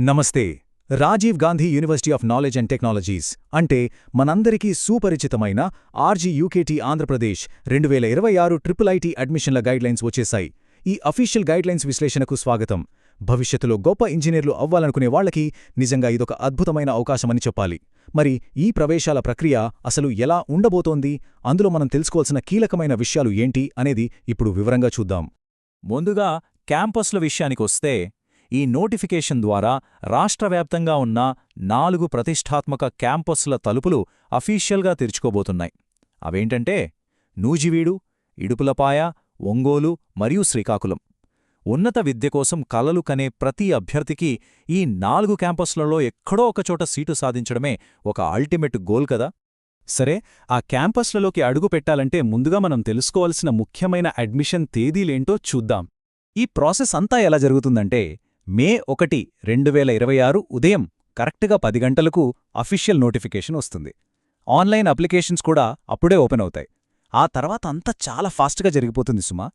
నమస్తే. Rajiv Gandhi university of knowledge and technologies అంటే మనందరికీ సుపరిచితమైన ఆర్జీయూకేటీ ఆంధ్రప్రదేశ్ 2026 ట్రిపుల్ అడ్మిషన్ల గైడ్లైన్స్ వచ్చేశాయి. ఈ అఫీషియల్ గైడ్లైన్స్ విశ్లేషణకు స్వాగతం. భవిష్యత్తులో గొప్ప ఇంజనీర్లు అవ్వాలనుకునే వాళ్లకి నిజంగా ఇదొక అద్భుతమైన అవకాశమని చెప్పాలి. మరి ఈ ప్రవేశాల ప్రక్రియ అసలు ఎలా ఉండబోతోంది, అందులో మనం తెలుసుకోవాల్సిన కీలకమైన విషయాలు ఏంటి అనేది ఇప్పుడు వివరంగా చూద్దాం. ముందుగా క్యాంపస్ల విషయానికొస్తే ఈ నోటిఫికేషన్ ద్వారా రాష్ట్రవ్యాప్తంగా ఉన్న 4 ప్రతిష్టాత్మక క్యాంపస్ల తలుపులు అఫీషియల్గా తెరుచుకోబోతున్నాయి. అవేంటంటే నూజివీడు, ఇడుపులపాయ, ఒంగోలు మరియు శ్రీకాకుళం. ఉన్నత విద్య కోసం కలలు కనే ప్రతి అభ్యర్థికి ఈ 4 క్యాంపస్లలో ఎక్కడో ఒకచోట సీటు సాధించడమే ఒక అల్టిమేట్ గోల్ కదా. సరే, ఆ క్యాంపస్లలోకి అడుగు పెట్టాలంటే ముందుగా మనం తెలుసుకోవాల్సిన ముఖ్యమైన అడ్మిషన్ తేదీలేంటో చూద్దాం. ఈ ప్రాసెస్ అంతా ఎలా జరుగుతుందంటే మే 1, 2026 ఉదయం కరెక్ట్గా 10 గంటలకు అఫీషియల్ నోటిఫికేషన్ వస్తుంది. ఆన్లైన్ అప్లికేషన్స్ కూడా అప్పుడే ఓపెన్ అవుతాయి. ఆ తర్వాత అంతా చాలా ఫాస్ట్గా జరిగిపోతుంది సుమా.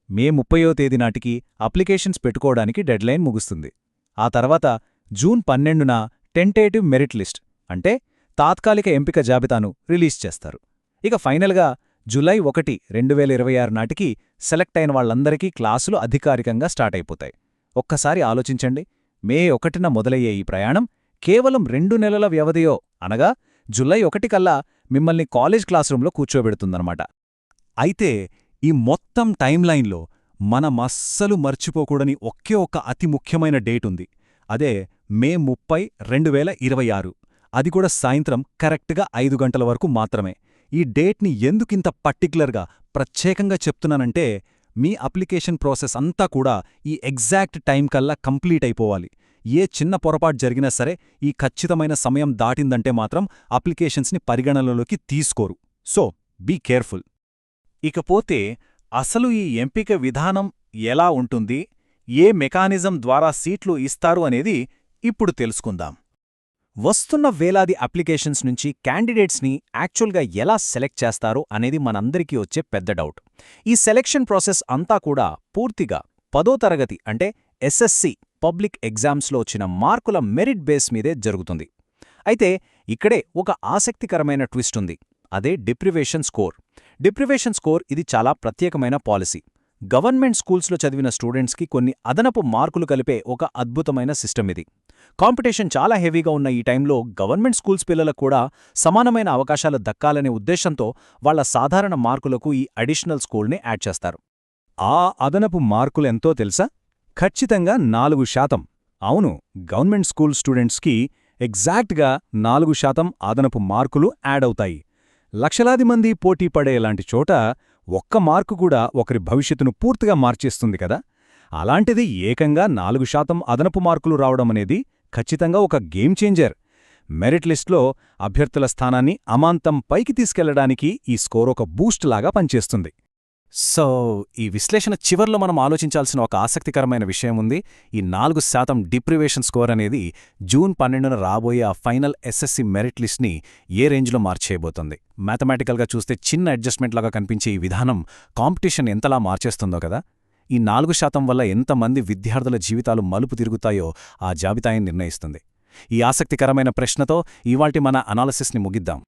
మే 30వ తేదీ నాటికి అప్లికేషన్స్ పెట్టుకోవడానికి డెడ్లైన్ ముగుస్తుంది. ఆ తర్వాత జూన్ 12న టెంటేటివ్ మెరిట్ లిస్ట్ అంటే తాత్కాలిక ఎంపిక జాబితాను రిలీజ్ చేస్తారు. ఇక ఫైనల్గా జూలై 1, 2026 నాటికి సెలెక్ట్ అయిన వాళ్లందరికీ క్లాసులు అధికారికంగా స్టార్ట్ అయిపోతాయి. ఒక్కసారి ఆలోచించండి, మే 1న మొదలయ్యే ఈ ప్రయాణం కేవలం 2 నెలల వ్యవధియో అనగా జూలై 1 కల్లా మిమ్మల్ని కాలేజ్ క్లాస్ రూంలో కూర్చోబెడుతుందన్నమాట. అయితే ఈ మొత్తం టైంలైన్లో మనమస్సలు మర్చిపోకూడని ఒకే ఒక్క అతి ముఖ్యమైన డేట్ ఉంది. అదే మే 30, 2026. అది కూడా సాయంత్రం కరెక్ట్గా 5 గంటల వరకు మాత్రమే. ఈ డేట్ని ఎందుకింత పర్టిక్యులర్గా ప్రత్యేకంగా చెప్తున్నానంటే మీ అప్లికేషన్ ప్రాసెస్ అంతా కూడా ఈ ఎగ్జాక్ట్ టైం కల్లా కంప్లీట్ అయిపోవాలి. ఏ చిన్న పొరపాటు జరిగినా సరే ఈ ఖచ్చితమైన సమయం దాటిందంటే మాత్రం అప్లికేషన్స్ని పరిగణనలోకి తీసుకోరు. So be careful. ఇకపోతే అసలు ఈ ఎంపిక విధానం ఎలా ఉంటుంది, ఏ మెకానిజం ద్వారా సీట్లు ఇస్తారు అనేది ఇప్పుడు తెలుసుకుందాం. వస్తున్న వేలాది అప్లికేషన్స్ నుంచి క్యాండిడేట్స్ని యాక్చువల్గా ఎలా సెలెక్ట్ చేస్తారో అనేది మనందరికీ వచ్చే పెద్ద డౌట్. ఈ సెలెక్షన్ ప్రాసెస్ అంతా కూడా పూర్తిగా 10వ తరగతి అంటే ఎస్ఎస్సి పబ్లిక్ ఎగ్జామ్స్లో వచ్చిన మార్కుల మెరిట్ బేస్ మీదే జరుగుతుంది. అయితే ఇక్కడే ఒక ఆసక్తికరమైన ట్విస్ట్ ఉంది. అదే డిప్రివేషన్ స్కోర్. డిప్రివేషన్ స్కోర్ ఇది చాలా ప్రత్యేకమైన పాలసీ. గవర్నమెంట్ స్కూల్స్లో చదివిన స్టూడెంట్స్కి కొన్ని అదనపు మార్కులు కలిపే ఒక అద్భుతమైన సిస్టమ్ ఇది. కాంపిటీషన్ చాలా హెవీగా ఉన్న ఈ టైంలో గవర్నమెంట్ స్కూల్స్ పిల్లలకు కూడా సమానమైన అవకాశాలు దక్కాలనే ఉద్దేశంతో వాళ్ల సాధారణ మార్కులకు ఈ అడిషనల్ స్కోర్ని యాడ్ చేస్తారు. ఆ అదనపు మార్కులెంతో తెలుసా? ఖచ్చితంగా 4%. అవును, గవర్నమెంట్ స్కూల్ స్టూడెంట్స్కి ఎగ్జాక్ట్గా 4% అదనపు మార్కులు యాడ్ అవుతాయి. లక్షలాది మంది పోటీ పడేలాంటి చోట ఒక్క మార్కు కూడా ఒకరి భవిష్యత్తును పూర్తిగా మార్చేస్తుంది కదా. అలాంటిది ఏకంగా 4% అదనపు మార్కులు రావడమనేది ఖచ్చితంగా ఒక గేమ్ చేంజర్. మెరిట్ లిస్ట్లో అభ్యర్థుల స్థానాన్ని అమాంతం పైకి తీసుకెళ్లడానికి ఈ స్కోర్ ఒక బూస్ట్ లాగా పనిచేస్తుంది. సో ఈ విశ్లేషణ చివర్లో మనం ఆలోచించాల్సిన ఒక ఆసక్తికరమైన విషయం ఉంది. ఈ 4% డిప్రివేషన్ స్కోర్ అనేది జూన్ 12న రాబోయే ఆ ఫైనల్ ఎస్ఎస్సి మెరిట్ లిస్ట్ని ఏ రేంజ్లో మార్చేయబోతుంది. మ్యాథమెటికల్గా చూస్తే చిన్న అడ్జస్ట్మెంట్ లాగా కనిపించే ఈ విధానం కాంపిటీషన్ ఎంతలా మార్చేస్తుందో కదా. ఈ 4% వల్ల ఎంతమంది విద్యార్థుల జీవితాలు మలుపు తిరుగుతాయో ఆ జాబితాని నిర్ణయిస్తుంది. ఈ ఆసక్తికరమైన ప్రశ్నతో ఇవాల్టి మన అనాలిసిస్ని ముగిద్దాం.